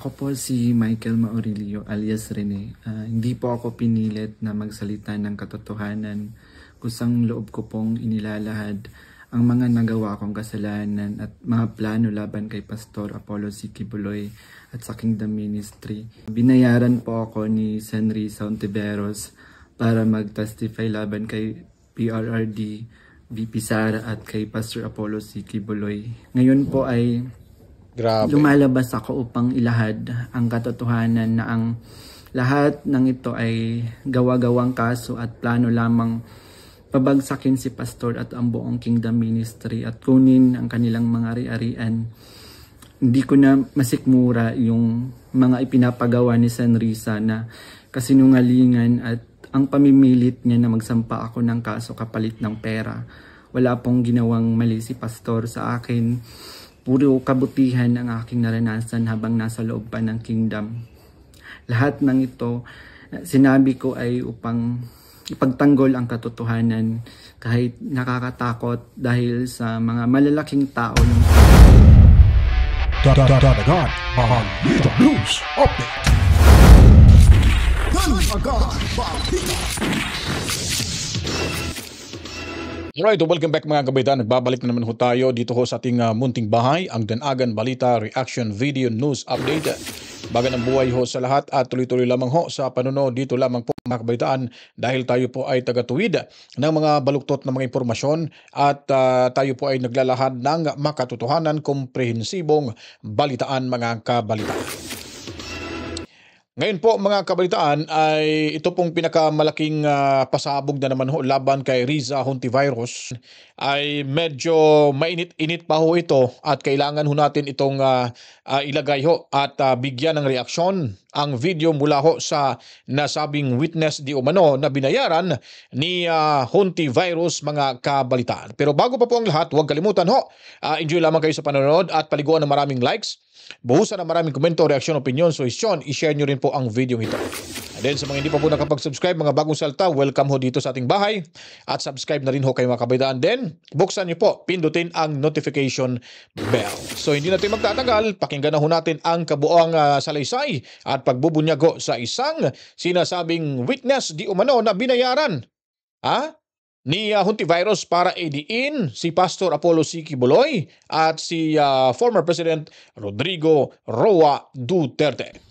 Ako po si Michael Maurilio alias Rene. Hindi po ako pinilit na magsalita ng katotohanan. Kusang loob ko pong inilalahad ang mga nagawa kong kasalanan at mga plano laban kay Pastor Apollo C. Quiboloy at sa Kingdom Ministry. Binayaran po ako ni Senrisa Ontiveros para mag-testify laban kay PRRD, VP Sara at kay Pastor Apollo C. Quiboloy. Ngayon po ay lumalabas ako upang ilahad ang katotohanan na ang lahat ng ito ay gawa-gawang kaso at plano lamang pabagsakin si Pastor at ang buong Kingdom Ministry at kunin ang kanilang mga ari-arian. Hindi ko na masikmura yung mga ipinapagawa ni Senrisa na kasinungalingan at ang pamimilit niya na magsampa ako ng kaso kapalit ng pera. Wala pong ginawang mali si Pastor sa akin. Puro kabutihan ang aking naranasan habang nasa loob pa ng kingdom. Lahat ng ito, sinabi ko ay upang ipagtanggol ang katotohanan kahit nakakatakot dahil sa mga malalaking tao ng Dadagan Balita News Update. Dadagan Balita. Alright, welcome back mga kabayan. Nagbabalik na naman ho tayo dito ho sa ating munting bahay, ang Danagan Balita Reaction Video News Update. Bagan ang buhay ho sa lahat at tuloy-tuloy lamang ho sa panonood dito lamang po mga kabaitaan dahil tayo po ay taga-tuwid ng mga baluktot na mga impormasyon at tayo po ay naglalahad ng makatotohanan, komprehensibong balitaan mga kabalitaan. Ngayon po mga kabalitaan ay ito pong pinakamalaking pasabog na naman ho laban kay Riza Hontiveros ay medyo mainit-init pa ho ito at kailangan ho natin itong ilagay ho at bigyan ng reaksyon ang video mula ho sa nasabing witness di umano na binayaran ni Hontiveros mga kabalitaan. Pero bago pa po ang lahat, huwag kalimutan ho, enjoy lamang kayo sa panonood at paliguan ng maraming likes. Buhusan ng maraming komento, reaksyon, opinion, suggestion, i-share nyo rin po ang video ito. And then sa mga hindi pa po nakapag-subscribe, mga bagong salta, welcome ho dito sa ating bahay. At subscribe na rin ho kayo mga kabaitaan. Then, buksan nyo po, pindutin ang notification bell. So hindi natin magtatagal, pakinggan na ho natin ang kabuoang salaysay at pagbubunyag ho sa isang sinasabing witness di umano na binayaran ni Hontiveros para idiin si Pastor Apollo C. Quiboloy at si former President Rodrigo Roa Duterte.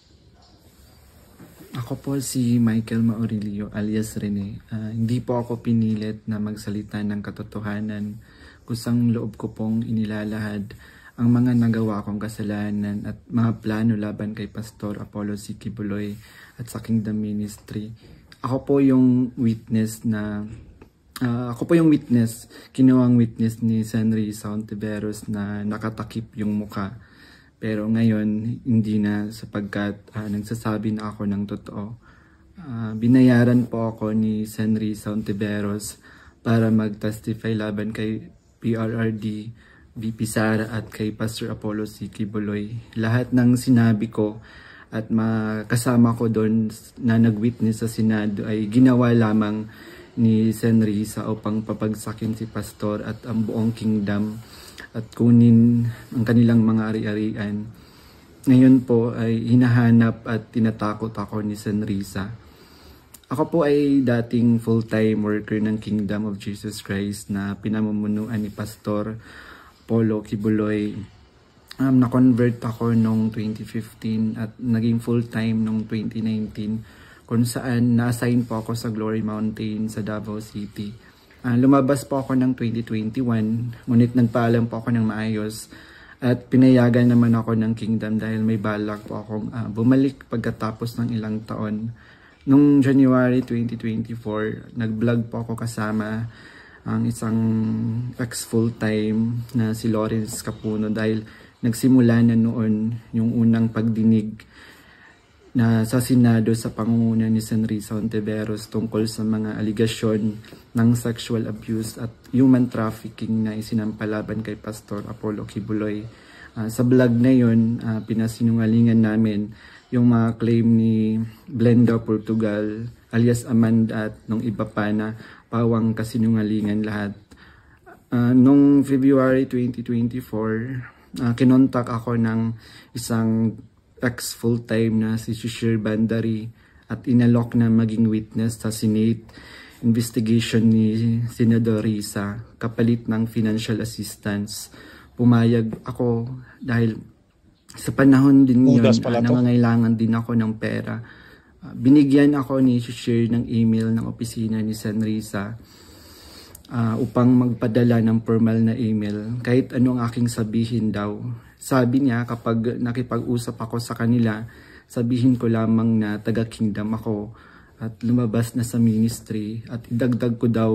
Ako po si Michael Maurilio alias Rene. Hindi po ako pinilit na magsalita ng katotohanan. Kusang loob ko pong inilalahad ang mga nagawa kong kasalanan at mga plano laban kay Pastor Apollo C. Quiboloy at sa Kingdom Ministry. Ako po yung witness ginawang witness ni Senrisa Ontiveros na nakatakip yung muka. Pero ngayon, hindi na sapagkat nagsasabi na ako ng totoo. Binayaran po ako ni Senrisa Ontiveros para mag-testify laban kay PRRD, VP Sara at kay Pastor Apollo C. Quiboloy. Lahat ng sinabi ko at kasama ko doon na nag-witness sa Senado ay ginawa lamang ni Senrisa upang papagsakin si Pastor at ang buong kingdom at kunin ang kanilang mga ari-arian. Ngayon po ay hinahanap at tinatakot ako ni Senrisa. Ako po ay dating full-time worker ng Kingdom of Jesus Christ na pinamumunuan ni Pastor Apollo Quiboloy. Na-convert ako noong 2015 at naging full-time noong 2019. Kung saan na-assign po ako sa Glory Mountain sa Davao City. Lumabas po ako ng 2021, ngunit nagpaalam po ako ng maayos at pinayagan naman ako ng Kingdom dahil may balak po akong bumalik pagkatapos ng ilang taon. Noong January 2024, nag-vlog po ako kasama ang isang ex-full-time na si Lawrence Capuno dahil nagsimula na noon yung unang pagdinig na sa Senado sa pangunguna ni Senrisa Ontiveros tungkol sa mga aligasyon ng sexual abuse at human trafficking na isinampalaban kay Pastor Apollo Quiboloy. Sa vlog na yun, pinasinungalingan namin yung mga claim ni Blenda Portugal alias Amanda at nung iba pa na pawang kasinungalingan lahat. Noong February 2024, kinontak ako ng isang ex full-time na si Shishir Bandari at inalok na maging witness sa Senate investigation ni Senador Risa kapalit ng financial assistance. Pumayag ako dahil sa panahon din yun, nangangailangan din ako ng pera. Binigyan ako ni Shishir ng email ng opisina ni Sen Risa upang magpadala ng formal na email kahit ano ang aking sabihin daw. Sabi niya kapag nakipag-usap ako sa kanila, sabihin ko lamang na taga-kingdom ako at lumabas na sa ministry at idagdag ko daw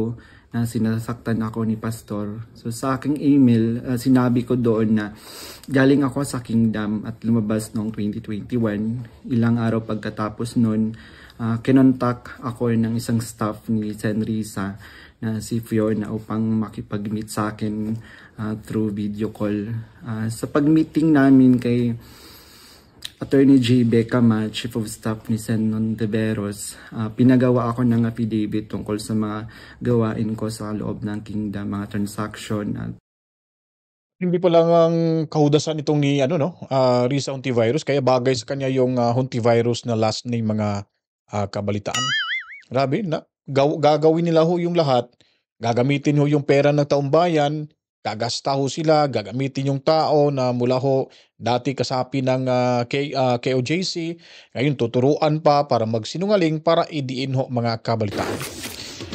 na sinasaktan ako ni pastor. So sa aking email, sinabi ko doon na galing ako sa kingdom at lumabas noong 2021. Ilang araw pagkatapos noon, kinontak ako ng isang staff ni Sen Risa na si Fiona upang makipag-meet sa akin through video call. Sa pag-meeting namin kay Attorney J. Becama, Chief of Staff ni Sen Ontiveros, pinagawa ako ng affidavit tungkol sa mga gawain ko sa loob ng kingdom, mga transaction. Hindi pa lang ang kahudasan itong ni Risa Hontivirus, kaya bagay sa kanya yung Hontivirus na last name mga kabalitaan. Grabe na, gagawin nila ho yung lahat, gagamitin ho yung pera ng taong bayan, gagasta ho sila, gagamitin yung tao na mula ho dati kasapi ng KOJC, ngayon tuturuan pa para magsinungaling para idiin ho mga kabalitaan.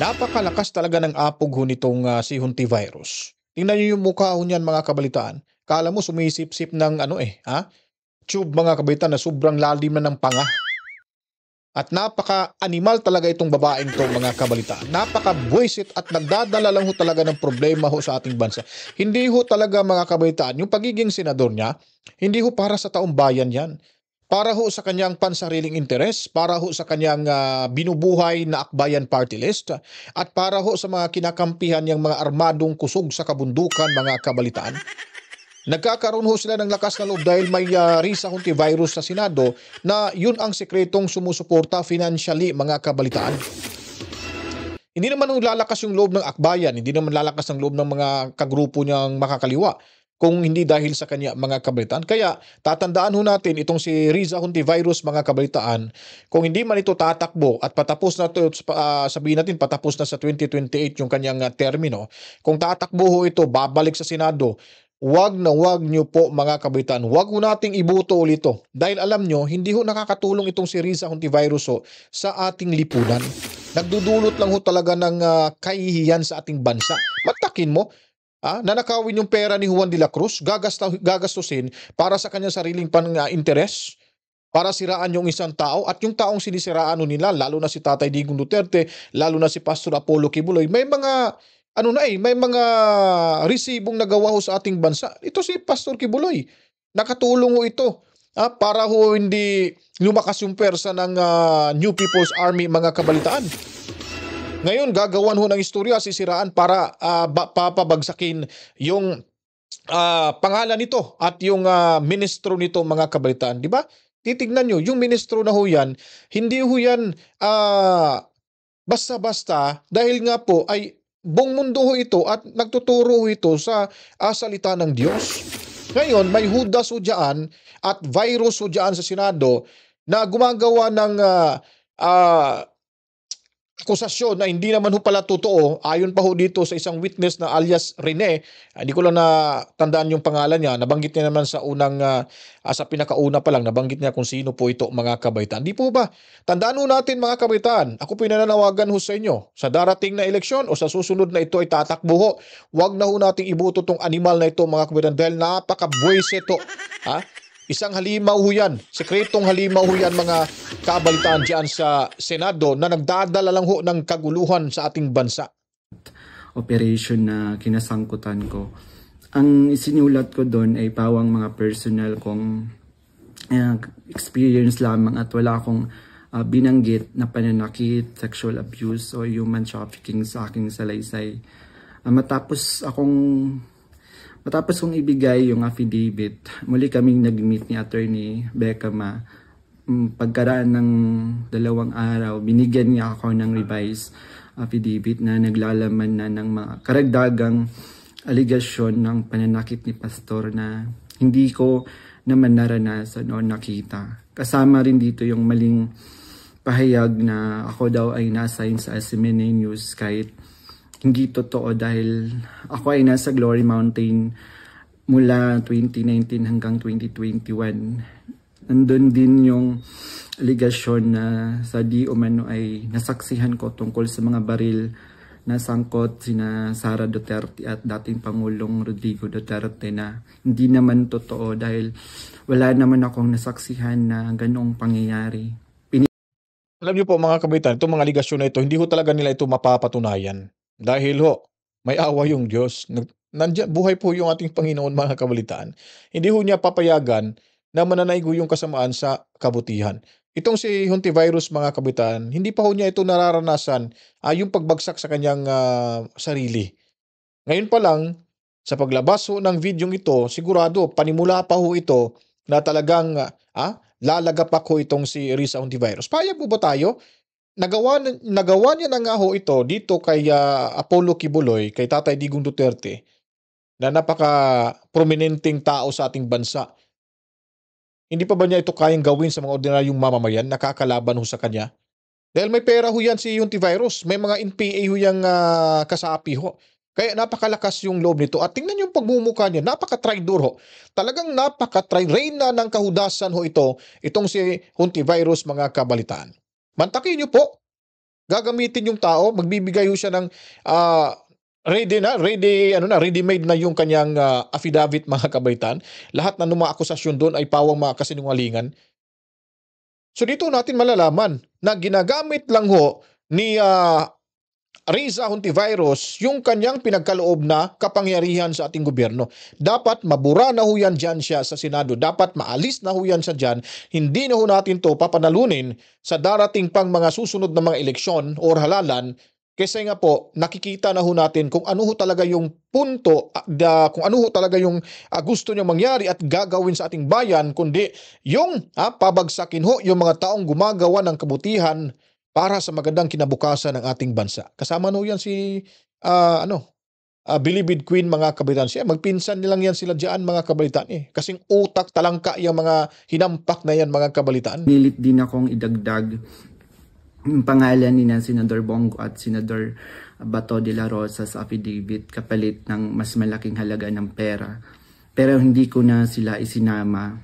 Napakalakas talaga ng apog ho nitong si Hontivirus. Tingnan niyo yung mukha ho niyan mga kabalitaan. Kala mo sumisip-sip ng tube mga kabalitaan na sobrang lalim na ng panga. At napaka-animal talaga itong babaeng to mga kabalitaan. Napaka-buwisit at nagdadala lang ho talaga ng problema ho sa ating bansa. Hindi ho talaga mga kabalitaan, yung pagiging senador niya, hindi ho para sa taong bayan yan. Para ho sa kanyang pansariling interes, para ho sa kanyang binubuhay na akbayan party list, at para ho sa mga kinakampihan niyang mga armadong kusog sa kabundukan mga kabalitaan. Nagkakaroon ho sila ng lakas na loob dahil may Risa Hontivirus sa Senado na yun ang sekretong sumusuporta financially mga kabalitaan. Hindi naman lalakas yung loob ng akbayan, hindi naman lalakas ang loob ng mga kagrupo niyang makakaliwa kung hindi dahil sa kanya mga kabalitaan. Kaya tatandaan ho natin itong si Risa Hontivirus mga kabalitaan, kung hindi man ito tatakbo at patapos na ito, sabihin natin patapos na sa 2028 yung kanyang termino, kung tatakbo ho ito, babalik sa Senado, wag na wag nyo po mga kabalitaan, wag ho nating ibuto ulit ito. Dahil alam nyo, hindi ho nakakatulong itong si Risa Hontivirus sa ating lipunan. Nagdudulot lang ho talaga ng kahihiyan sa ating bansa. Matakin mo, nanakawin yung pera ni Juan de la Cruz, gagastusin para sa kanyang sariling interes, para siraan yung isang tao, at yung taong sinisiraan nila, lalo na si Tatay Digong Duterte, lalo na si Pastor Apollo Kibuloy, may mga may mga resibong nagawa ho sa ating bansa. Ito si Pastor Kibuloy. Nakatulong ho ito para ho hindi lumakas yung persa ng New People's Army mga kabalitaan. Ngayon, gagawan ho ng istorya, sisiraan para papabagsakin yung pangalan nito at yung ministro nito mga kabalitaan. Di ba? Titignan nyo, yung ministro na ho yan, hindi ho yan basta-basta dahil nga po ay buong mundo ho ito at nagtuturo ho ito sa salita ng Diyos. Ngayon, may Judas ho dyan at virus ho dyan sa Senado na gumagawa ng akusasyon na hindi naman ho pala totoo. Ayon pa ho dito sa isang witness na alias Rene, hindi ko lang natandaan yung pangalan niya, nabanggit niya naman sa unang, sa pinakauna pa lang, nabanggit niya kung sino po ito mga kabaitan. Di po ba? Tandaan ho natin mga kabaitan, ako pinananawagan ho sa inyo, sa darating na eleksyon o sa susunod na ito ay tatakbo ho, wag na ho nating ibuto tong animal na ito mga kabaitan dahil napaka-buwis ito. Isang halimaw ho yan, sekretong halimaw ho yan mga kabalitaan dyan sa Senado na nagdadala lang ho ng kaguluhan sa ating bansa. Operation na kinasangkutan ko. Ang isinulat ko doon ay pawang mga personal kong experience lamang at wala akong binanggit na pananakit, sexual abuse o human trafficking sa aking salaysay. Matapos kong ibigay yung affidavit, muli kaming nag-meet ni Attorney Becama. Pagkaraan ng 2 araw, binigyan niya ako ng revised affidavit na naglalaman na ng mga karagdagang aligasyon ng pananakit ni Pastor na hindi ko naman naranasan o nakita. Kasama rin dito yung maling pahayag na ako daw ay na-assign sa SMNA News kahit hindi totoo dahil ako ay nasa Glory Mountain mula 2019 hanggang 2021. Nandun din yung aligasyon na sa di umano ay nasaksihan ko tungkol sa mga baril na sangkot sina Sara Duterte at dating Pangulong Rodrigo Duterte na hindi naman totoo dahil wala naman akong nasaksihan na ganoong pangyayari. Alam niyo po mga kababayan, itong mga aligasyon na ito, hindi ho talaga nila ito mapapatunayan. Dahil ho, may awa yung Diyos. Nandiyan, buhay po yung ating Panginoon mga kabalitaan. Hindi ho niya papayagan na mananaigo yung kasamaan sa kabutihan. Itong si Hontivirus mga kabalitaan, hindi pa ho niya ito nararanasan yung pagbagsak sa kanyang sarili. Ngayon pa lang, sa paglabas ho ng video ito, sigurado panimula pa ho ito na talagang lalagapak ho itong si Risa Hontivirus. Payag po ba tayo? Nagawa niya na nga ho ito dito kay Apollo Kibuloy, kay Tatay Digong Duterte, na napaka-prominenteng tao sa ating bansa. Hindi pa ba niya ito kayang gawin sa mga ordinaryong mamamayan, nakakalaban ho sa kanya? Dahil may pera ho yan si Hontivirus, may mga NPA ho yung kasapi ho. Kaya napakalakas yung loob nito. At tingnan yung pagmumukha niya, napaka-traidor ho. Talagang reyna ng kahudasan ho ito, itong si Hontivirus mga kabalitaan. Mantakin niyo po, gagamitin yung tao, magbibigay ho siya ng ready-made na yung kanyang affidavit mga kabaitan. Lahat na mga akusasyon doon ay pawang mga kasinungalingan. So dito natin malalaman na ginagamit lang ho ni Riza Hontivirus yung kanyang pinagkaloob na kapangyarihan sa ating gobyerno. Dapat mabura na ho yan dyan siya sa Senado. Dapat maalis na ho yan sa dyan. Hindi na ho natin to papanalunin sa darating pang mga susunod na mga eleksyon o halalan. Kasi nga po, nakikita na ho natin kung ano ho talaga yung punto, kung ano ho talaga yung gusto niya mangyari at gagawin sa ating bayan, kundi yung pabagsakin ho yung mga taong gumagawa ng kabutihan para sa magandang kinabukasan ng ating bansa. Kasama no yan si Bilibid Queen mga kabalitan. Siya, magpinsan nilang yan sila dyan mga kabalitan Kasing utak talangka yung mga hinampak na yan mga kabalitan. Nilit din akong idagdag yung pangalan ni Senador Bongo at Senador Bato de la Rosa sa affidavit kapalit ng mas malaking halaga ng pera. Pero hindi ko na sila isinama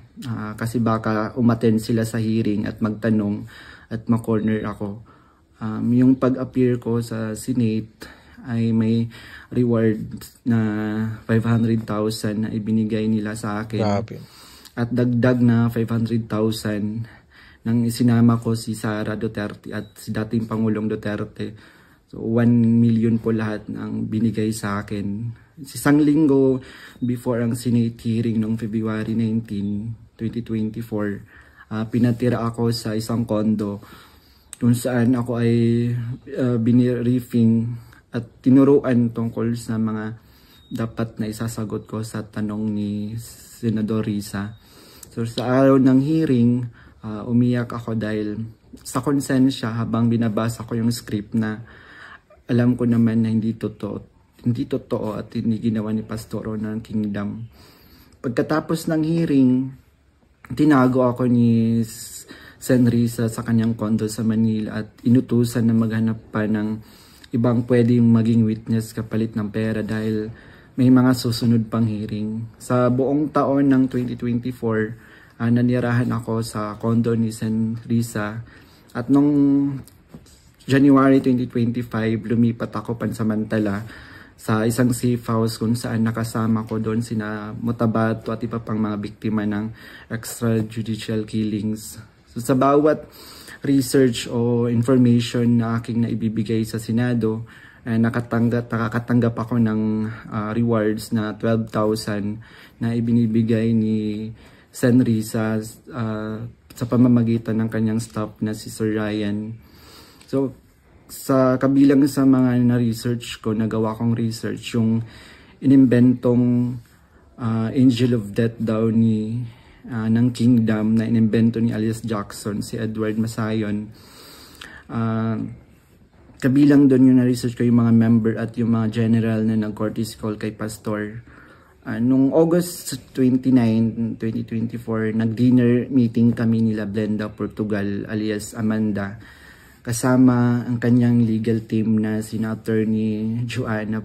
kasi baka umattend sila sa hearing at magtanong at ma-corner ako. Yung pag-appear ko sa Senate ay may reward na 500,000 na ibinigay nila sa akin. Grabe. At dagdag na 500,000 nang isinama ko si Sara Duterte at si dating Pangulong Duterte. So 1 million po lahat ng binigay sa akin. Isang linggo before ang Senate hearing noong February 19, 2024, pinatira ako sa isang condo kung saan ako ay biniriefing at tinuruan tungkol sa mga dapat na isasagot ko sa tanong ni Senador Risa. So sa araw ng hearing, umiyak ako dahil sa konsensya habang binabasa ko yung script na alam ko naman na hindi totoo at hindi ginawa ni Pastoro ng Kingdom. Pagkatapos ng hearing, tinago ako ni Sen Risa sa kanyang condo sa Manila at inutusan na maghanap pa ng ibang pwedeng maging witness kapalit ng pera dahil may mga susunod pang hearing. Sa buong taon ng 2024, nanirahan ako sa condo ni Sen Risa at nung January 2025, lumipat ako pansamantala sa isang safe house kung saan nakasama ko doon sina Mutabato at iba pang mga biktima ng extrajudicial killings. So sa bawat research o information na aking naibibigay sa Senado, nakakatanggap ako ng rewards na 12,000 na ibinibigay ni Sen Risa sa pamamagitan ng kanyang staff na si Sir Ryan. So sa kabilang sa mga na-research ko, nagawa kong research, yung inimbentong Angel of Death daw ng Kingdom na inimbento ni alias Jackson, si Edward Masayon. Kabilang doon yung na-research ko yung mga member at yung mga general na nag-courtesy call kay Pastor. Nung August 29, 2024, nag-dinner meeting kami nila Blenda Portugal alias Amanda. Kasama ang kanyang legal team na sina Attorney Joanna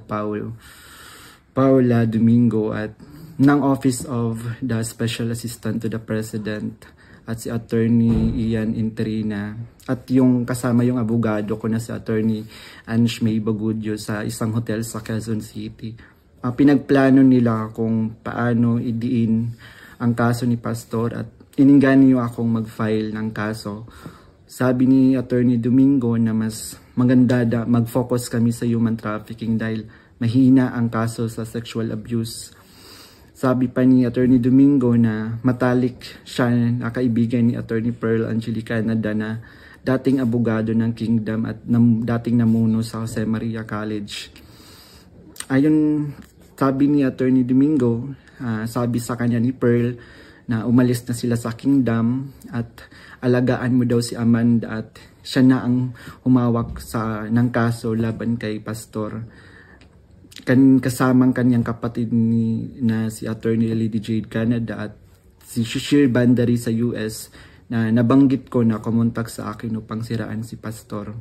Paula Domingo at ng Office of the Special Assistant to the President at si Attorney Ian Interina at yung kasama yung abogado ko na si Attorney Ange May Bagudyo sa isang hotel sa Quezon City. Pinagplano nila kung paano idiin ang kaso ni Pastor at ininganyo akong mag-file ng kaso. Sabi ni Attorney Domingo na mas maganda mag-focus kami sa human trafficking dahil mahina ang kaso sa sexual abuse. Sabi pa ni Attorney Domingo na matalik siya na kaibigan ni Attorney Pearl Angelica Canada na dating abogado ng Kingdom at dating namuno sa Jose Maria College. Ayon sabi ni Attorney Domingo, sabi sa kanya ni Pearl na umalis na sila sa Kingdom at alagaan mo daw si Amanda at siya na ang humawak ng kaso laban kay Pastor. Kasamang kanyang kapatid na si Attorney Lady Jade Canada at si Shishir Bandari sa US na nabanggit ko na kumontak sa akin upang siraan si Pastor.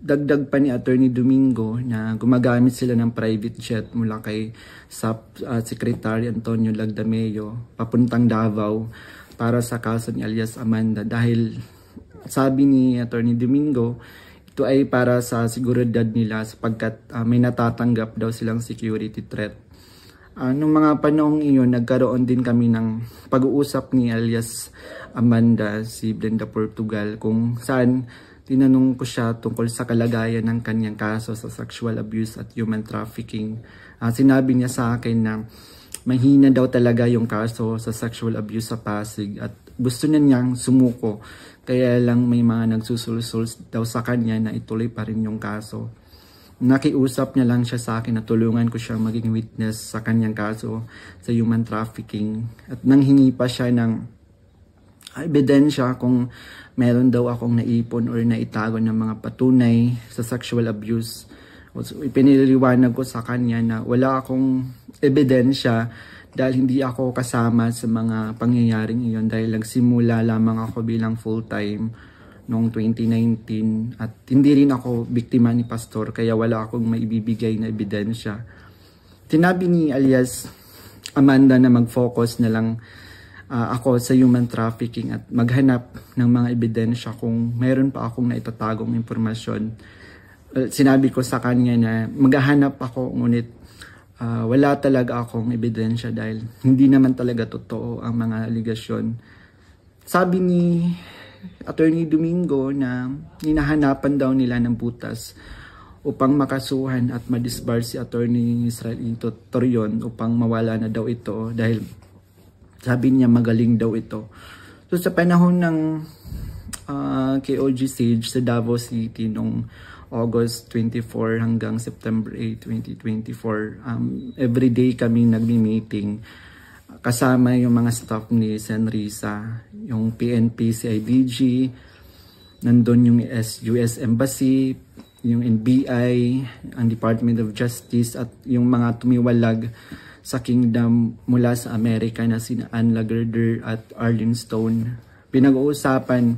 Dagdag pa ni Attorney Domingo na gumagamit sila ng private jet mula kay Secretary Antonio Lagdameo papuntang Davao para sa kaso ni alias Amanda dahil sabi ni Attorney Domingo ito ay para sa seguridad nila sapagkat may natatanggap daw silang security threat. Noong mga panahong iyon, nagkaroon din kami ng pag-uusap ni alias Amanda, si Blenda Portugal, kung saan tinanong ko siya tungkol sa kalagayan ng kanyang kaso sa sexual abuse at human trafficking. Sinabi niya sa akin na mahina daw talaga yung kaso sa sexual abuse sa Pasig at gusto na niyang sumuko. Kaya lang may mga nagsusulsul daw sa kanya na ituloy pa rin yung kaso. Nakiusap niya lang siya sa akin na tulungan ko siya maging witness sa kanyang kaso sa human trafficking. At nanghingi pa siya ng ebidensya kung meron daw akong naipon or naitago ng mga patunay sa sexual abuse. So, ipiniliwanag ko sa kanya na wala akong ebidensya dahil hindi ako kasama sa mga pangyayaring iyon dahil nagsimula lamang ako bilang full-time noong 2019 at hindi rin ako biktima ni Pastor kaya wala akong maibibigay na ebidensya. Sinabi ni alias Amanda na mag-focus na lang ako sa human trafficking at maghanap ng mga ebidensya kung mayroon pa akong naitatagong impormasyon. Sinabi ko sa kanya na maghahanap ako ngunit wala talaga akong ebidensya dahil hindi naman talaga totoo ang mga aligasyon. Sabi ni Attorney Domingo na hinahanapan daw nila ng butas upang makasuhan at madisbar si Attorney Israel Torion upang mawala na daw ito dahil sabi niya magaling daw ito. So sa panahon ng KOG Sage sa Davao City noong August 24 hanggang September 8, 2024, everyday kami nagmi-meeting kasama yung mga staff ni Senrisa, yung PNP, CIDG, nandun yung US Embassy, yung NBI, ang Department of Justice at yung mga tumiwalag sa Kingdom mula sa Amerika na sina Ann Lagerder at Arlene Stone. Pinag-uusapan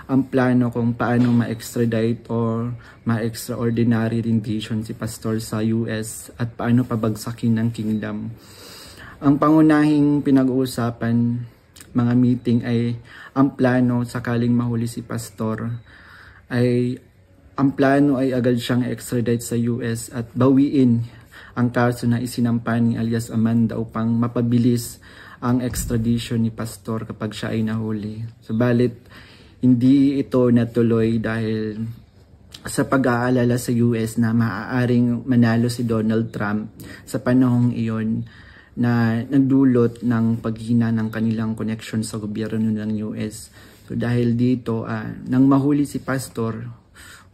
ang plano kung paano ma-extradite or ma-extraordinary rendition si Pastor sa US at paano pabagsakin ng Kingdom. Ang pangunahing pinag-uusapan mga meeting ay ang plano sakaling mahuli si Pastor ay ang plano ay agad siyang extradite sa US at bawiin ang kaso na isinampa ni alias Amanda upang mapabilis ang extradition ni Pastor kapag siya ay nahuli. Subalit, hindi ito natuloy dahil sa pag-aalala sa US na maaaring manalo si Donald Trump sa panahong iyon na nagdulot ng paghina ng kanilang connection sa gobyerno ng US. So dahil dito, nang mahuli si Pastor,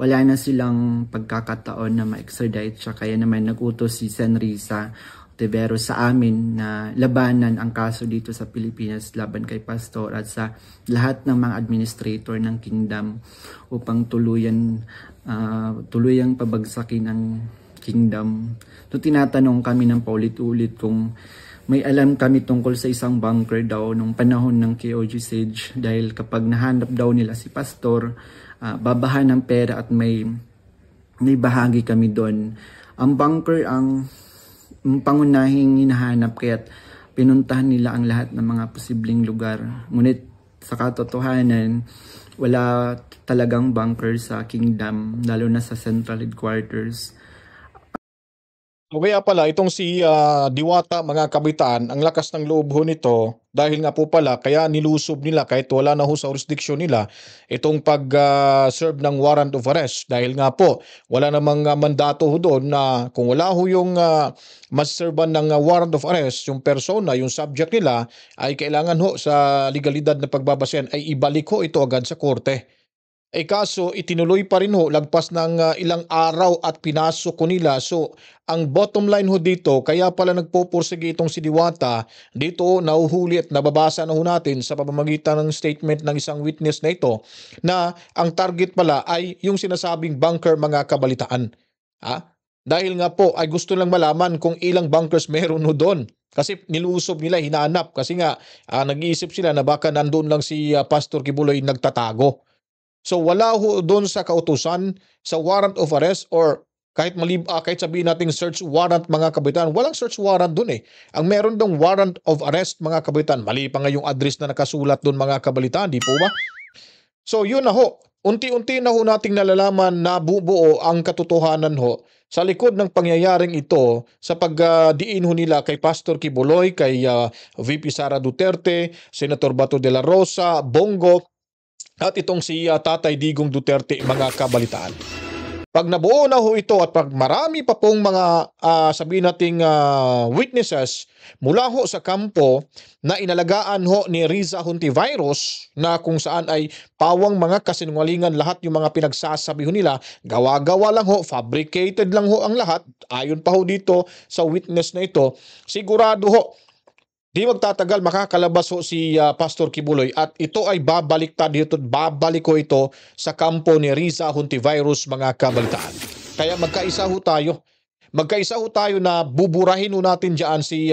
wala na silang pagkakataon na ma-extradite siya. Kaya naman nag-utos si Senrisa Tiveros sa amin na labanan ang kaso dito sa Pilipinas laban kay Pastor at sa lahat ng mga administrator ng Kingdom upang tuluyang pabagsakin ang Kingdom. So tinatanong kami ng paulit-ulit kung may alam kami tungkol sa isang bunker daw nung panahon ng KOG Siege, dahil kapag nahanap daw nila si Pastor, babahan ng pera at may bahagi kami doon. Ang bunker ang pangunahing hinahanap, kaya't pinuntahan nila ang lahat ng mga posibleng lugar. Ngunit sa katotohanan, wala talagang bunker sa Kingdom, lalo na sa Central Headquarters. O kaya pala, itong si Diwata, mga kabitaan, ang lakas ng loob ho nito, dahil nga po pala, kaya nilusob nila kahit wala na ho sa jurisdiction nila, itong pag-serve ng warrant of arrest. Dahil nga po, wala namang mandato ho doon na kung wala ho yung maserban ng warrant of arrest, yung persona, yung subject nila, ay kailangan ho sa legalidad na pagbabasehan ay ibalik ho ito agad sa korte. Kaso itinuloy pa rin ho, lagpas ng ilang araw at pinasok ko nila. So ang bottom line ho dito, kaya pala nagpopursige itong si Diwata, dito nahuhuli at nababasa na ho natin sa pamamagitan ng statement ng isang witness na ito, na ang target pala ay yung sinasabing bunker, mga kabalitaan. Dahil nga po ay gusto lang malaman kung ilang bunkers meron ho doon. Kasi nilusob nila, hinahanap. Kasi nga nag-iisip sila na baka nandun lang si Pastor Kibuloy nagtatago. So wala ho doon sa kautusan, sa warrant of arrest, or kahit kahit sabihin nating search warrant, mga kabitan, walang search warrant doon eh. Ang meron dong warrant of arrest, mga kabitan, mali pa nga yung address na nakasulat doon, mga kabalitaan, di po ba? So yun na ho, unti-unti na ho nating nalalaman na bubuo ang katotohanan ho sa likod ng pangyayaring ito, sa pagdiin ho nila kay Pastor Kibuloy, kay VP Sara Duterte, Senator Bato de la Rosa, Bongo, at itong si Tatay Digong Duterte, mga kabalitaan. Pag nabuo na ho ito at pag marami pa pong mga sabihin nating witnesses mula ho sa kampo na inalagaan ho ni Riza Hontiveros, na kung saan ay pawang mga kasinungalingan lahat yung mga pinagsasabi ho nila, gawa-gawa lang ho, fabricated lang ho ang lahat, ayon pa ho dito sa witness na ito, sigurado ho di magtatagal makakalabas ho si Pastor Kibuloy, at ito ay babaliktad dito, babalik ko ito sa kampo ni Riza Hontiveros, mga kabalitaan. Kaya magkaisa ho tayo. Magkaisa ho tayo na buburahin ho natin diyan si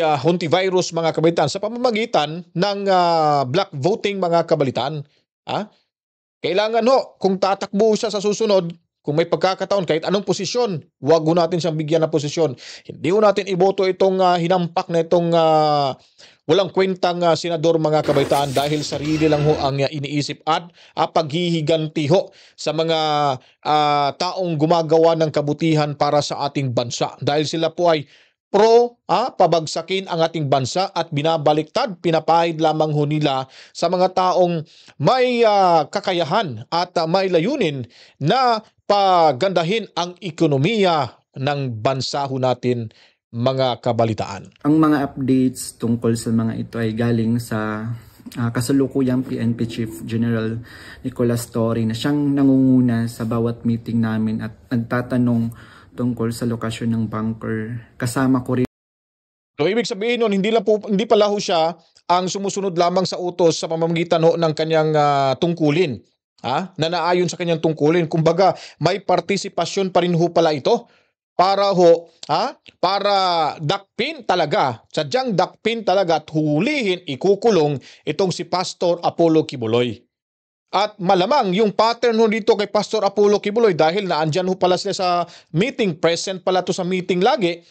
Hontiveros, mga kabalitaan, sa pamamagitan ng black voting, mga kabalitaan. Kailangan ho, kung tatakbo siya sa susunod, kung may pagkakataon, kahit anong posisyon, wag ho natin siyang bigyan ng posisyon. Hindi ho natin iboto itong hinampak na itong walang kwentang senador, mga kabaitaan, dahil sarili lang ho ang iniisip at paghihiganti ho sa mga taong gumagawa ng kabutihan para sa ating bansa. Dahil sila po ay pabagsakin ang ating bansa at binabaliktad, pinapahid lamang ho nila sa mga taong may kakayahan at may layunin na pagandahin ang ekonomiya ng bansa ho natin, mga kabalitaan. Ang mga updates tungkol sa mga ito ay galing sa kasalukuyang PNP Chief General Nicolas Torre, na siyang nangunguna sa bawat meeting namin at nagtatanong tungkol sa lokasyon ng bunker. Kasama ko rin. So ibig sabihin nun, hindi pala ho siya ang sumusunod lamang sa utos sa pamamagitan ho ng kanyang tungkulin. Na naayon sa kanyang tungkulin. Kumbaga, may partisipasyon pa rin ho pala ito para ho, para dakpin talaga, sadyang dakpin talaga at hulihin, ikukulong itong si Pastor Apollo Kibuloy. At malamang yung pattern ho dito kay Pastor Apollo Kibuloy, dahil naandyan ho pala sila sa meeting, present pala to sa meeting lagi,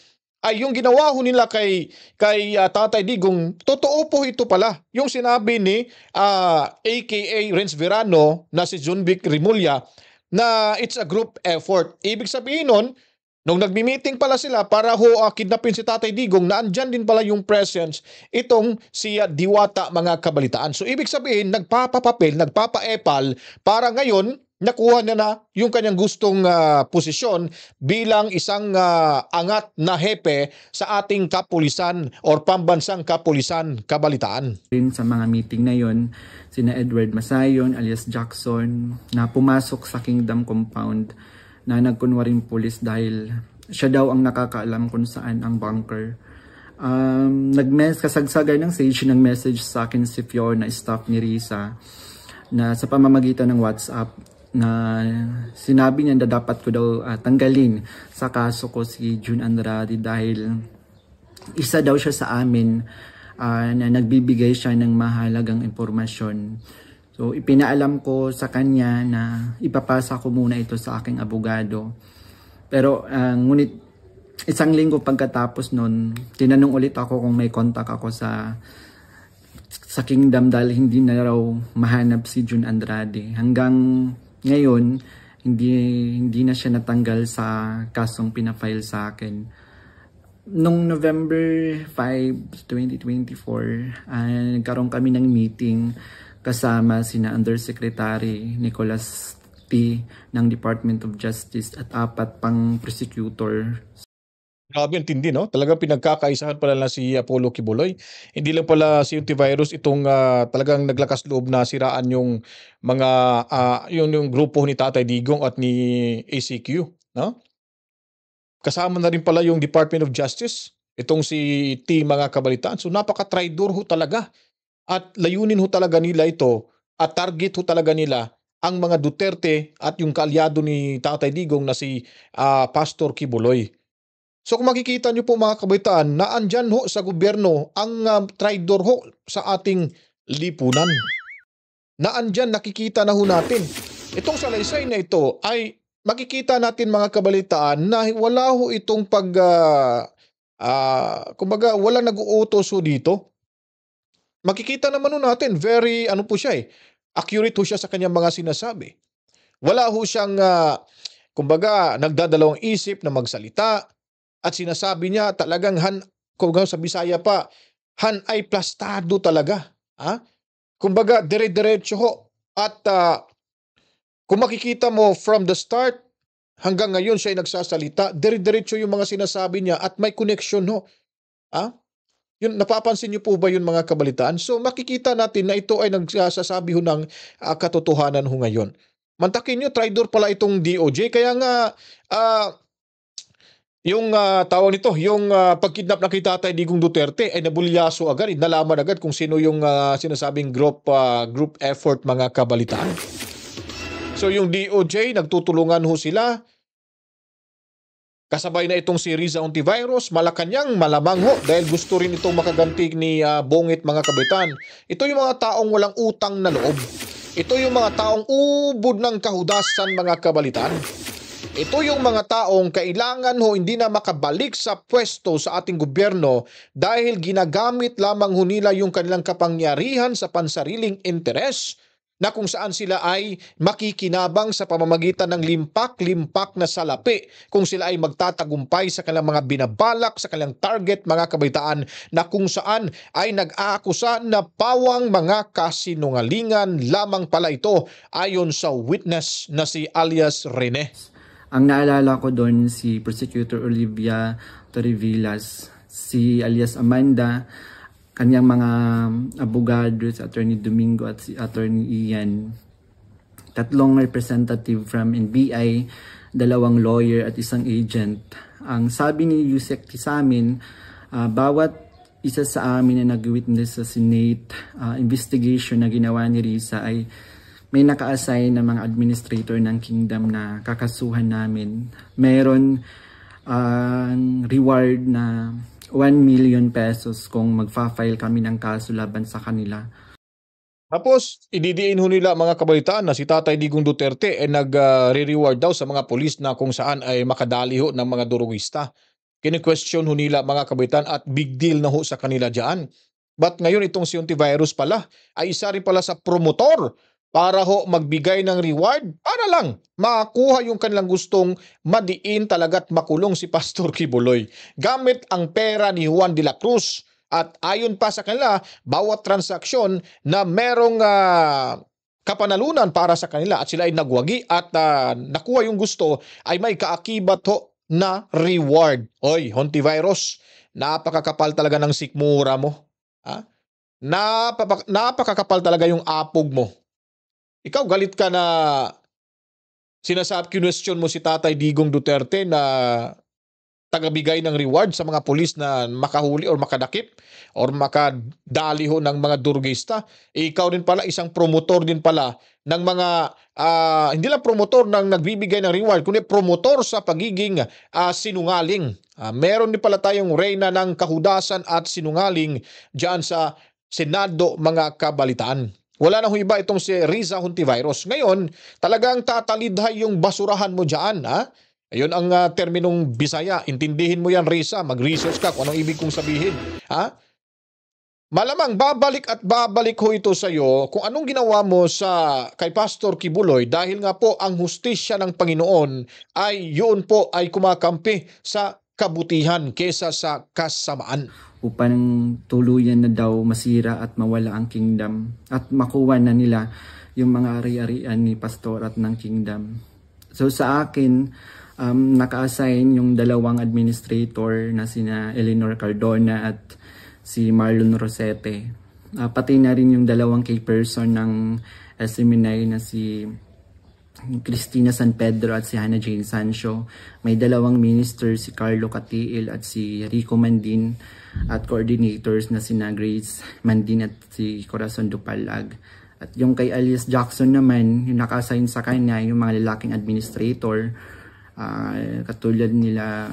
ay yung ginawa ho nila kay Tatay Digong, totoo po ito pala. Yung sinabi ni aka Renz Verano na si Junvic Rimulya na it's a group effort. Ibig sabihin nun, nung nagmi-meeting pala sila para ho kidnapin si Tatay Digong, naandyan din pala yung presence itong si Diwata, mga kabalitaan. So ibig sabihin, nagpapapapel, nagpapaepal para ngayon nakuha na yung kanyang gustong posisyon bilang isang angat na hepe sa ating kapulisan or pambansang kapulisan, kabalitaan. Sa mga meeting na yon, sina Edward Masayon alias Jackson na pumasok sa Kingdom compound na nagkunwaring pulis dahil siya daw ang nakakaalam kung saan ang bunker. Kasagsagan ng Sage ng message sa akin si Fiona, staff ni Riza, na sa pamamagitan ng WhatsApp, na sinabi niya na dapat ko daw tanggalin sa kaso ko si June Andrade dahil isa daw siya sa amin na nagbibigay siya ng mahalagang impormasyon. So ipinaalam ko sa kanya na ipapasa ko muna ito sa aking abogado. Pero ngunit isang linggo pagkatapos nun, tinanong ulit ako kung may contact ako sa Kingdom dahil hindi na raw mahanap si June Andrade. Hanggang ngayon, hindi na siya natanggal sa kasong pinafile sa akin. Nung November 5, 2024, nagkaroon kami ng meeting kasama sina Undersecretary Nicholas T. ng Department of Justice at 4 pang prosecutor. Grabe ang tindi, no? Talagang pinagkakaisahan pala na si Apollo Kibuloy. Hindi lang pala si Untivirus itong talagang naglakas loob na siraan yung mga yung grupo ni Tatay Digong at ni ACQ, no? Kasama na rin pala yung Department of Justice, itong si T mga kabalitaan. So napaka-traidor ho talaga. At layunin ho talaga nila ito at target ho talaga nila ang mga Duterte at yung kaalyado ni Tatay Digong na si Pastor Kibuloy. So kung makikita nyo po mga kabaitaan na andyan ho sa gobyerno ang traidor ho sa ating lipunan. Na andyan nakikita na ho natin. Itong salaysay na ito ay makikita natin mga kabalitaan na wala ho itong kumbaga wala nag-uutos ho dito. Makikita naman ho natin very ano po siya accurate ho siya sa kanyang mga sinasabi. Wala ho siyang kumbaga nagdadalawang isip na magsalita. At sinasabi niya talagang kung sa Bisaya pa, han ay plastado talaga. Kumbaga, dire-diretso ho. At kung makikita mo from the start, hanggang ngayon siya ay nagsasalita, dire-diretso yung mga sinasabi niya at may connection ho. Yun, napapansin niyo po ba yun mga kabalitaan? So makikita natin na ito ay nagsasabi ho ng katotohanan ho ngayon. Mantakin niyo, traidor pala itong DOJ. Kaya nga, yung tawag nito, yung pagkidnap na kay Tatay Digong Duterte ay nabulyaso agad, nalaman agad kung sino yung sinasabing group effort mga kabalitaan. So yung DOJ, nagtutulungan ho sila. Kasabay na itong si Riza Ontiveros, Malacanang, malamang ho dahil gusto rin itong makaganti ni Bongit mga kabalitaan. Ito yung mga taong walang utang na loob. Ito yung mga taong ubod ng kahudasan mga kabalitaan. Ito yung mga taong kailangan ho hindi na makabalik sa pwesto sa ating gobyerno dahil ginagamit lamang ho nila yung kanilang kapangyarihan sa pansariling interes na kung saan sila ay makikinabang sa pamamagitan ng limpak-limpak na salapi kung sila ay magtatagumpay sa kanilang mga binabalak, sa kanilang target mga kabaitaan na kung saan ay nag-aakusa na pawang mga kasinungalingan lamang pala ito ayon sa witness na si alias Rene. Ang naalala ko doon si Prosecutor Olivia Torrevillas, si alias Amanda, kanyang mga abogado, si Attorney Domingo at si Attorney Ian. 3 representative from NBI, 2 lawyer at 1 agent. Ang sabi ni Yusek sa amin, bawat isa sa amin na nag-witness sa Senate investigation na ginawa ni Riza ay may naka-assign na mga administrator ng Kingdom na kakasuhan namin. Meron reward na 1 million pesos kung magfa-file kami ng kaso laban sa kanila. Tapos, ididiin ho nila mga kabalitaan na si Tatay Digong Duterte ay nag-reward daw sa mga polis na kung saan ay makadali ho ng mga durugista. Kini-question ho nila mga kabalitaan at big deal na ho sa kanila dyan. But ngayon itong si Ontivirus pala ay isa rin pala sa promotor para ho magbigay ng reward para lang makakuha yung kanilang gustong madiin talaga at makulong si Pastor Kibuloy gamit ang pera ni Juan de la Cruz. At ayon pa sa kanila, bawat transaksyon na merong kapanalunan para sa kanila at sila ay nagwagi at nakuha yung gusto ay may kaakibat ho na reward. Oy, Hontivirus, napakakapal talaga ng sikmura mo. Napakakapal talaga yung apog mo. Ikaw galit ka na question mo si Tatay Digong Duterte na tagabigay ng reward sa mga pulis na makahuli or makadakip or makadali ho ng mga durugista. Ikaw din pala isang promotor din pala ng mga hindi lang promotor ng nagbibigay ng reward, kundi promotor sa pagiging sinungaling. Meron din pala tayong reyna ng kahudasan at sinungaling diyan sa Senado, mga kabalitaan. Wala na iba itong si Riza Hontiveros. Ngayon, talagang tatalidhay yung basurahan mo diyan, ha? Ayun ang terminong Bisaya. Intindihin mo yan, Riza. Mag-research ka kung anong ibig kong sabihin, ha? Malamang babalik at babalik ho ito sa iyo kung anong ginawa mo kay Pastor Kibuloy, dahil nga po ang hustisya ng Panginoon ay yun po ay kumakampi sa kabutihan kesa sa kasamaan. Upang tuluyan na daw masira at mawala ang kingdom at makuha na nila yung mga ari-arian ni Pastor at ng kingdom. So sa akin, naka-assign yung dalawang administrator na sina Eleanor Cardona at si Marlon Rosete. Pati na rin yung dalawang key person ng SMNI na si Cristina San Pedro at si Hannah Jane Sancho. May dalawang minister, si Carlo Catiil at si Rico Mandin, at coordinators na sina Grace Mandin at si Corazon Dupalag. At yung kay Alias Jackson naman, yung naka-assign sa kanya, yung mga lalaking administrator, katulad nila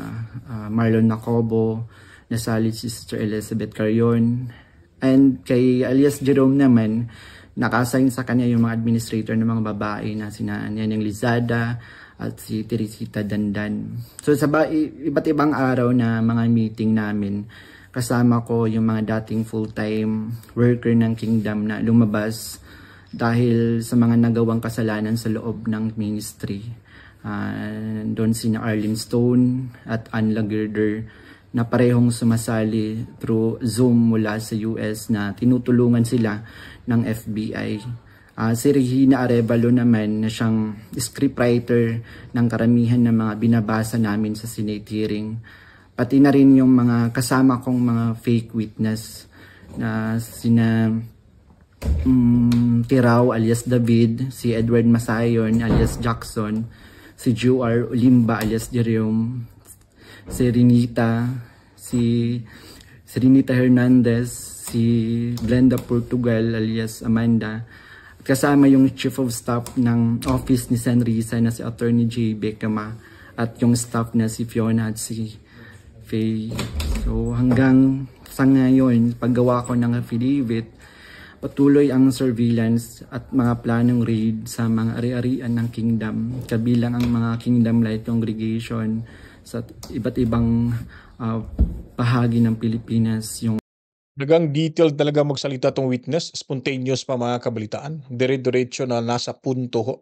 Marlon Nacobo, nasalit si Sister Elizabeth Carion. And kay Alias Jerome naman, naka-assign sa kanya yung mga administrator ng mga babae na sina Neneng Lizada at si Teresita Dandan. So sa iba't ibang araw na mga meeting namin, kasama ko yung mga dating full-time worker ng kingdom na lumabas dahil sa mga nagawang kasalanan sa loob ng ministry. Doon sina Arlene Stone at Ann Lagerder na parehong sumasali through Zoom mula sa US na tinutulungan sila ng FBI. Si Regina Arevalo naman na siyang scriptwriter ng karamihan ng mga binabasa namin sa Senate hearing. Pati na rin yung mga kasama kong mga fake witness na sina Tirao alias David, si Edward Masayon alias Jackson, si Juar Olimba alias Jerome, si Renita Hernandez, si Glenda Portugal alias Amanda, at kasama yung Chief of Staff ng Office ni San Risa na si Attorney J. Becama, at yung staff na si Fiona at si Faye. So hanggang sa ngayon, paggawa ko ng affidavit, patuloy ang surveillance at mga planong raid sa mga ari-arian ng kingdom, kabilang ang mga Kingdom Light Congregation sa iba't ibang bahagi ng Pilipinas. Yung Nagang detailed talaga magsalita tong witness, spontaneous pa, mga kabalitaan. Dire-diretso na nasa punto ho.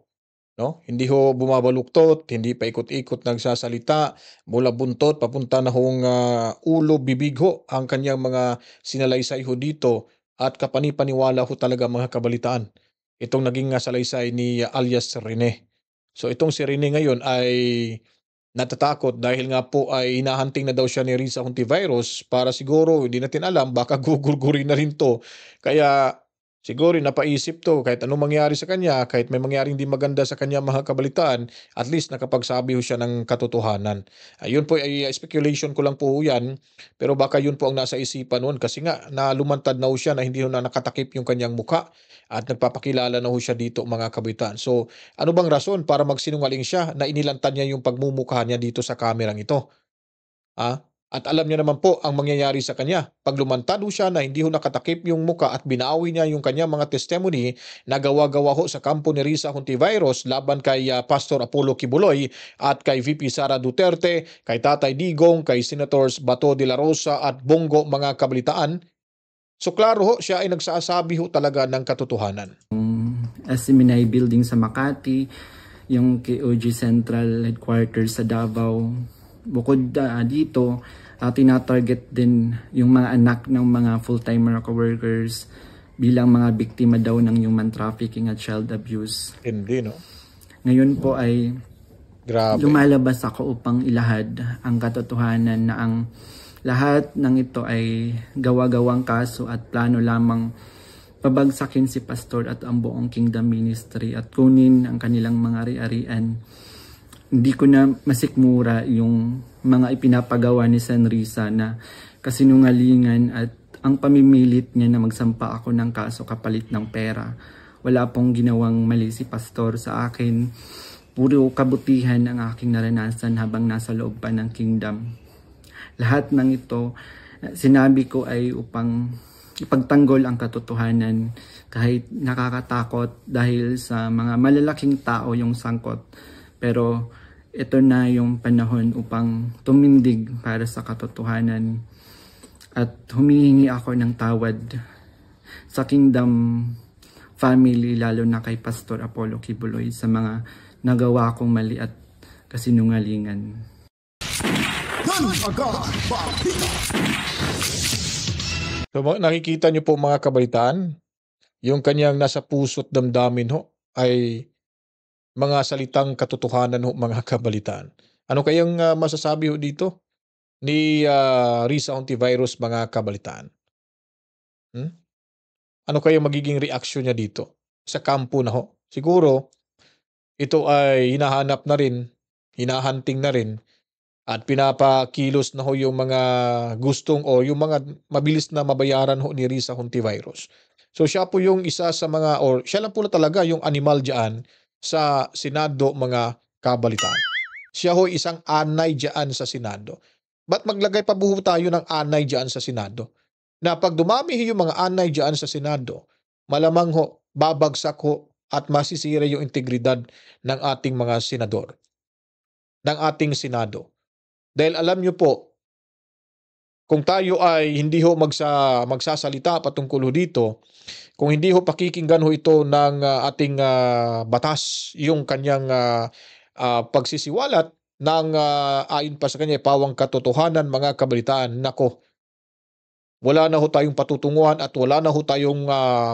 No? Hindi ho bumabaluktot, hindi pa ikot-ikot nagsasalita, mula buntot papunta na hong ulo, bibig ho ang kanyang mga sinalaysay ho dito, at kapanipaniwala ho talaga, mga kabalitaan, itong naging salaysay ni alias Rene. So itong si Rene ngayon ay natatakot dahil nga po ay hinahunting na daw siya ni Riza Hontiveros, para siguro, hindi natin alam, baka gugurgurin na rin to. Kaya siguro napaisip to, kahit anong mangyari sa kanya, kahit may mangyaring di maganda sa kanya, mga kabalitaan, at least nakapagsabi ho siya ng katotohanan. Yun po ay speculation ko lang po yan, pero baka yun po ang nasa isipan noon, kasi nga nalumantad na ho siya na hindi ho na nakatakip yung kanyang muka, at nagpapakilala na ho siya dito, mga kabalitaan. So ano bang rason para magsinungaling siya na inilantad niya yung pagmumukha niya dito sa kamerang ito? At alam niya naman po ang mangyayari sa kanya. Pag lumantad ho siya na hindi ho nakatakip yung muka at binawi niya yung kanyang mga testimony na gawa-gawa ho sa kampo ni Riza Hontiveros laban kay Pastor Apollo Kibuloy at kay VP Sara Duterte, kay Tatay Digong, kay Senators Bato de la Rosa at Bongo, mga kabalitaan. So klaro ho, siya ay nagsasabi ho talaga ng katotohanan. SMNI building sa Makati, yung KOG Central Headquarters sa Davao. Bukod dito, tinatarget din yung mga anak ng mga full-time miracle workers bilang mga biktima daw ng human trafficking at child abuse. Hindi, no? Ngayon po ay Grabe. lumalabas ako upang ilahad ang katotohanan na ang lahat ng ito ay gawa-gawang kaso at plano lamang pabagsakin si Pastor at ang buong Kingdom Ministry at kunin ang kanilang mga ari-arian. Hindi ko na masikmura yung mga ipinapagawa ni San Risa na kasinungalingan at ang pamimilit niya na magsampa ako ng kaso kapalit ng pera. wala pong ginawang mali si pastor sa akin. Puro kabutihan ang aking naranasan habang nasa loob pa ng kingdom. Lahat ng ito, sinabi ko ay upang ipagtanggol ang katotohanan kahit nakakatakot dahil sa mga malalaking tao yung sangkot. Pero ito na yung panahon upang tumindig para sa katotohanan at humihingi ako ng tawad sa kingdom family, lalo na kay Pastor Apollo Kibuloy sa mga nagawa kong mali at kasinungalingan. So, nakikita niyo po mga kabalitaan, yung kanyang nasa puso't damdamin ho ay mga salitang katotohanan ho mga kabalitaan. Ano kayang masasabi ho dito ni Risa Hontiveros mga kabalitaan? Ano kayang magiging reaksyon niya dito sa kampo na ho? Siguro ito ay hinahanap na rin, hinahunting na rin, at pinapakilos na ho yung mga gustong o yung mga mabilis na mabayaran ho ni Risa Hontiveros. So siya po yung isa sa mga, or siya lang po na talaga yung animal dyan sa Senado mga kabalitaan. Siya ho isang anay dyan sa Senado. Ba't maglagay pa buho tayo ng anay dyan sa Senado? Na pag dumami yung mga anay dyan sa Senado, malamang ho, babagsak ho at masisira yung integridad ng ating mga senador, ng ating Senado. Dahil alam nyo po, kung tayo ay hindi ho magsasalita patungkol ho dito, kung hindi ho pakikinggan ho ito ng ating batas, yung kanyang pagsisiwalat ng ayon pa sa kanya pawang katotohanan mga kabalitaan, nako, wala na ho tayong patutunguhan at wala na ho tayong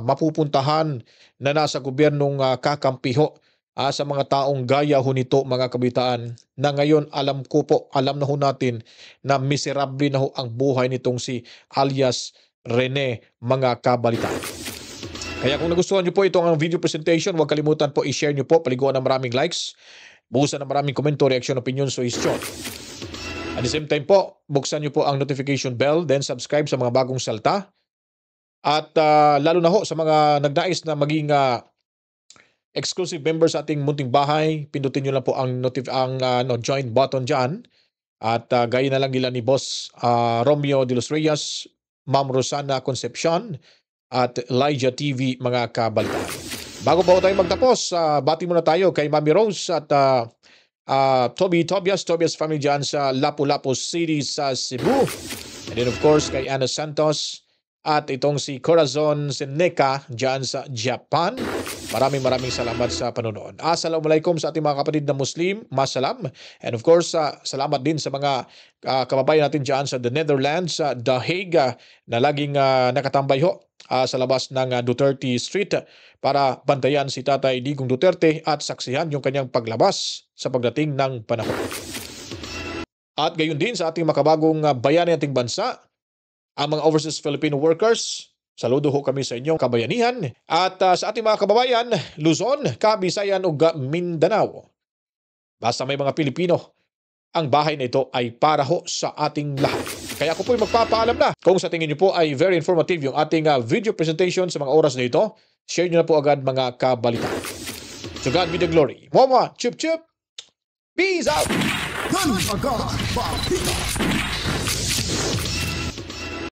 mapupuntahan na nasa gobyernong kakampi ho sa mga taong gaya ho nito mga kabalitaan, na ngayon alam na ho natin na miserable na ho ang buhay nitong si alias Rene mga kabalitaan. Kaya kung nagustuhan nyo po itong video presentation, huwag kalimutan po i-share nyo po, paliguan ng maraming likes, buhusan ng maraming komento, reaksyon, opinion, suggestion. At the same time po, buksan nyo po ang notification bell, then subscribe sa mga bagong salta. At lalo na ho sa mga nagdais na maging exclusive members sa ating munting bahay, pindutin nyo lang po ang join button dyan. At gaya na lang nila ni Boss Romeo de los Reyes, Ma'am Rosana Concepcion, at Elijah TV mga kabalitaan. Bago pa tayo magtapos, bati muna tayo kay Mami Rose at Tobias family dyan sa Lapu-Lapu City sa Cebu. And then of course kay Ana Santos at itong si Corazon Seneca dyan sa Japan. Maraming salamat sa panonood. Assalamualaikum sa ating mga kapatid na Muslim. Masalam. And of course, salamat din sa mga kababayan natin dyan sa the Netherlands, sa The Hague, na laging nakatambay ho sa labas ng Duterte Street para bantayan si Tatay Digong Duterte at saksihan yung kanyang paglabas sa pagdating ng panahon. At gayon din sa ating makabagong bayani ating bansa, ang mga overseas Filipino workers. Saludo ho kami sa inyong kabayanihan. At sa ating mga kababayan, Luzon, Kabisayan ug Mindanao. Basta may mga Pilipino, ang bahay na ito ay para ho sa ating lahat. Kaya ako po'y magpapaalam na. Kung sa tingin niyo po ay very informative yung ating video presentation sa mga oras na ito, share niyo na po agad mga kabalitaan. To God be the glory. Mama, chup chup. Peace out!